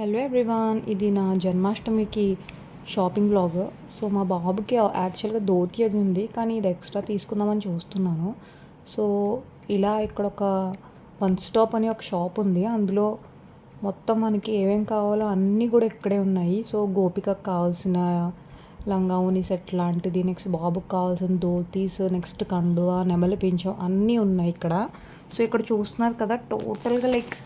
Hello everyone, ఇది నా జన్మాష్టమికి shopping blog. So మా బాబుకి యాక్చువల్గా ధోతి అది ఉంది, కానీ ఇది ఎక్స్ట్రా తీసుకుందామని చూస్తున్నాను. సో ఇలా ఇక్కడ ఒక వన్ స్టాప్ అని ఒక షాప్ ఉంది. అందులో మొత్తం మనకి ఏమేం కావాలో అన్నీ కూడా ఇక్కడే ఉన్నాయి. సో గోపికకు కావాల్సిన లంగావుని సెట్ లాంటిది, నెక్స్ట్ బాబుకి కావాల్సిన ధోతీస్, నెక్స్ట్ కండువా, నెమలి పింఛం అన్నీ ఉన్నాయి ఇక్కడ. సో ఇక్కడ చూస్తున్నారు కదా, టోటల్గా లైక్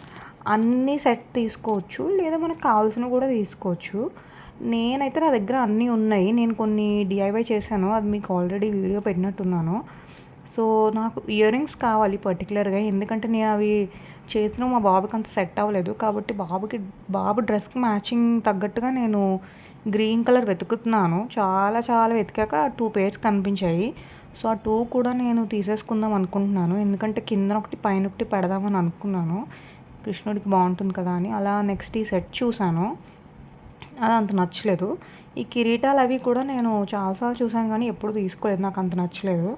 అన్నీ సెట్ తీసుకోవచ్చు, లేదా మనకు కావాల్సినవి కూడా తీసుకోవచ్చు. నేనైతే నా దగ్గర అన్నీ ఉన్నాయి. నేను కొన్ని డిఐవై చేశాను, అది మీకు ఆల్రెడీ వీడియో పెట్టినట్టున్నాను. సో నాకు ఇయర్ రింగ్స్ కావాలి పర్టికులర్గా, ఎందుకంటే నేను అవి చేసిన మా బాబుకి అంత సెట్ అవ్వలేదు. కాబట్టి బాబు డ్రెస్కి మ్యాచింగ్ తగ్గట్టుగా నేను గ్రీన్ కలర్ వెతుకుతున్నాను. చాలా చాలా వెతికాక 2 పేర్స్ కనిపించాయి. సో ఆ 2 కూడా నేను తీసేసుకుందాం అనుకుంటున్నాను, ఎందుకంటే కింద ఒకటి పైన ఒకటి పెడదామని అనుకున్నాను. కృష్ణుడికి బాగుంటుంది కదా అని. అలా నెక్స్ట్ ఈ సెట్ చూశాను, అది అంత నచ్చలేదు. ఈ కిరీటాలు అవి కూడా నేను చాలాసార్లు చూసాను, కానీ ఎప్పుడు తీసుకోలేదు, నాకు అంత నచ్చలేదు.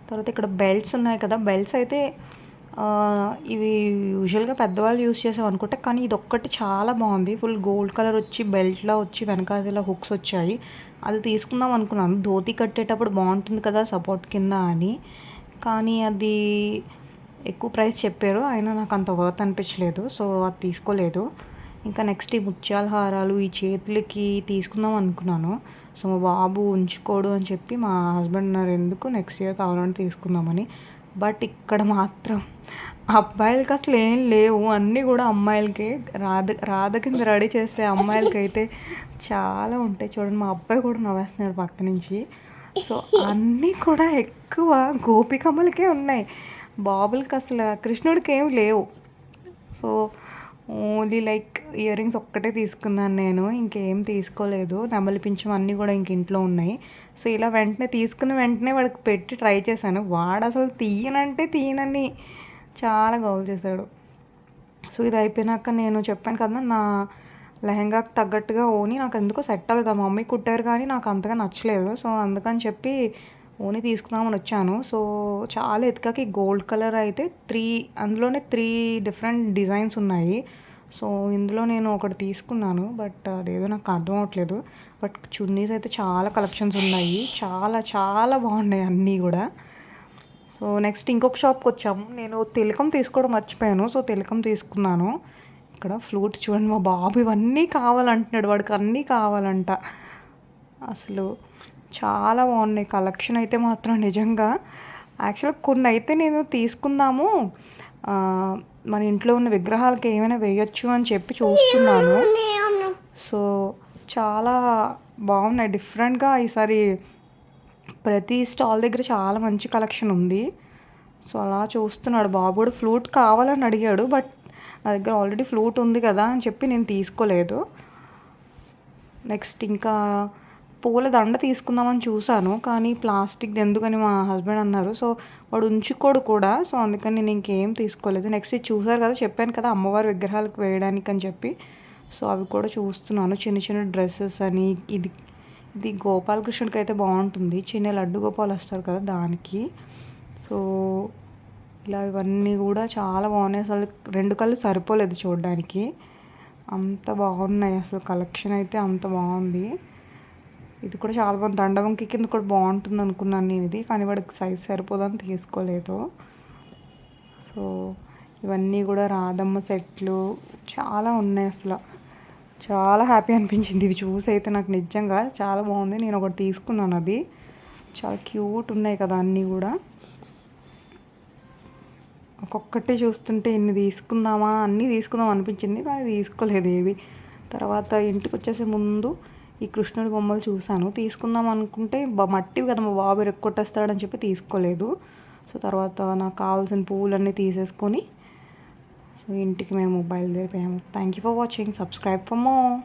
తర్వాత ఇక్కడ బెల్ట్స్ ఉన్నాయి కదా, బెల్ట్స్ అయితే ఇవి యూజువల్గా పెద్దవాళ్ళు యూజ్ చేసాం అనుకుంటే, కానీ ఇది ఒక్కటి చాలా బాగుంది. ఫుల్ గోల్డ్ కలర్ వచ్చి బెల్ట్లో వచ్చి వెనకాల హుక్స్ వచ్చాయి. అది తీసుకుందాం అనుకున్నాను, ధోతి కట్టేటప్పుడు బాగుంటుంది కదా సపోర్ట్ కింద అని. కానీ అది ఎక్కువ ప్రైస్ చెప్పారు, అయినా నాకు అంత వర్త్ అనిపించలేదు. సో అది తీసుకోలేదు. ఇంకా నెక్స్ట్ ఈ ముత్యాల హారాలు ఈ చేతులకి తీసుకుందాం అనుకున్నాను. సో మా బాబు ఉంచుకోడు అని చెప్పి మా హస్బెండ్ అన్నారు, ఎందుకు నెక్స్ట్ ఇయర్ కావాలంటే తీసుకుందామని. బట్ ఇక్కడ మాత్రం అబ్బాయిలకి అసలు ఏం లేవు, అన్నీ కూడా అమ్మాయిలకే. రాధ కింద రెడీ చేసే అమ్మాయిలకైతే చాలా ఉంటాయి. చూడండి, మా అబ్బాయి కూడా నవ్వేస్తున్నాడు పక్క నుంచి. సో అన్నీ కూడా ఎక్కువ గోపికమ్మలకే ఉన్నాయి, బాబులకి అసలు కృష్ణుడికి ఏమి లేవు. So only like ear rings ఒక్కటే తీసుకున్నాను నేను, ఇంకేం తీసుకోలేదు. నెమలి పింఛం అన్నీ కూడా ఇంక ఇంట్లో ఉన్నాయి. సో ఇలా తీసుకున్న వెంటనే వాడికి పెట్టి ట్రై చేశాను. వాడు అసలు తీయనని చాలా గౌల్ చేశాడు. సో ఇది అయిపోయినాక నేను చెప్పాను కదా, నా లెహంగాకి తగ్గట్టుగా ఓని నాకు ఎందుకో సెట్ అవ్వలేదు. మా మమ్మీ కుట్టారు కానీ నాకు అంతగా నచ్చలేదు. సో అందుకని చెప్పి ఓని తీసుకుందామని వచ్చాను. సో చాలా ఎతికాక గోల్డ్ కలర్ అయితే అందులోనే 3 డిఫరెంట్ డిజైన్స్ ఉన్నాయి. సో ఇందులో నేను ఒకటి తీసుకున్నాను, బట్ అదేదో నాకు అర్థం అవ్వట్లేదు. బట్ చున్నీస్ అయితే చాలా కలెక్షన్స్ ఉన్నాయి, చాలా చాలా బాగున్నాయి అన్నీ కూడా. సో నెక్స్ట్ ఇంకొక షాప్కి వచ్చాము. నేను తిలకం తీసుకోవడం మర్చిపోయాను, సో తిలకం తీసుకున్నాను. ఇక్కడ ఫ్లూట్ చూడండి, మా బాబు ఇవన్నీ కావాలంటున్నాడు, వాడికి అన్నీ కావాలంట. అసలు చాలా బాగున్నాయి కలెక్షన్ అయితే మాత్రం నిజంగా. యాక్చువల్గా కొన్ని అయితే నేను తీసుకుందాము, మన ఇంట్లో ఉన్న విగ్రహాలకి ఏమైనా వేయొచ్చు అని చెప్పి చూస్తున్నాను. సో చాలా బాగున్నాయి డిఫరెంట్గా. ఈసారి ప్రతి స్టాల్ దగ్గర చాలా మంచి కలెక్షన్ ఉంది. సో అలా చూస్తున్నాడు బాబు కూడా. ఫ్లూట్ కావాలని అడిగాడు, బట్ నా దగ్గర ఆల్రెడీ ఫ్లూట్ ఉంది కదా అని చెప్పి నేను తీసుకోలేదు. నెక్స్ట్ ఇంకా పూల దండ తీసుకుందామని చూశాను, కానీ ప్లాస్టిక్ది ఎందుకని మా హస్బెండ్ అన్నారు. సో వాడు ఉంచుకోడు కూడా, సో అందుకని నేను ఇంకేం తీసుకోలేదు. నెక్స్ట్ ఇది చూసారు కదా, చెప్పాను కదా అమ్మవారి విగ్రహాలకు వేయడానికి అని చెప్పి. సో అవి కూడా చూస్తున్నాను. చిన్న చిన్న డ్రెస్సెస్ అని, ఇది గోపాలకృష్ణుడికి అయితే బాగుంటుంది, చిన్న లడ్డు గోపాలు వస్తారు కదా దానికి. సో ఇలా ఇవన్నీ కూడా చాలా బాగున్నాయి. అసలు 2 కళ్ళు సరిపోలేదు చూడడానికి, అంత బాగున్నాయి. అసలు కలెక్షన్ అయితే అంత బాగుంది. ఇది కూడా చాలా బాగుంది. దండవంకి కింద కూడా బాగుంటుంది అనుకున్నాను నేను ఇది, కానీ వాడికి సైజ్ సరిపోదని తీసుకోలేదు. సో ఇవన్నీ కూడా రాధమ్మ సెట్లు చాలా ఉన్నాయి. అసలు చాలా హ్యాపీ అనిపించింది ఇవి చూసి అయితే నాకు, నిజంగా చాలా బాగుంది. నేను ఒకటి తీసుకున్నాను, అది చాలా క్యూట్ ఉన్నాయి కదా అన్నీ కూడా. ఒక్కొక్కటి చూస్తుంటే అన్నీ తీసుకుందాం అనిపించింది, కానీ తీసుకోలేదు ఏవి. తర్వాత ఇంటికి వచ్చేసే ముందు ఈ కృష్ణుడి బొమ్మలు చూశాను, తీసుకుందాం అనుకుంటే మట్టివి కదా మా బాబు రెక్కొట్టేస్తాడని చెప్పి తీసుకోలేదు. సో తర్వాత నాకు కావాల్సిన పువ్వులన్నీ తీసేసుకొని సో ఇంటికి మేము బయలుదేరిపోయాము. Thank you for watching. Subscribe for more.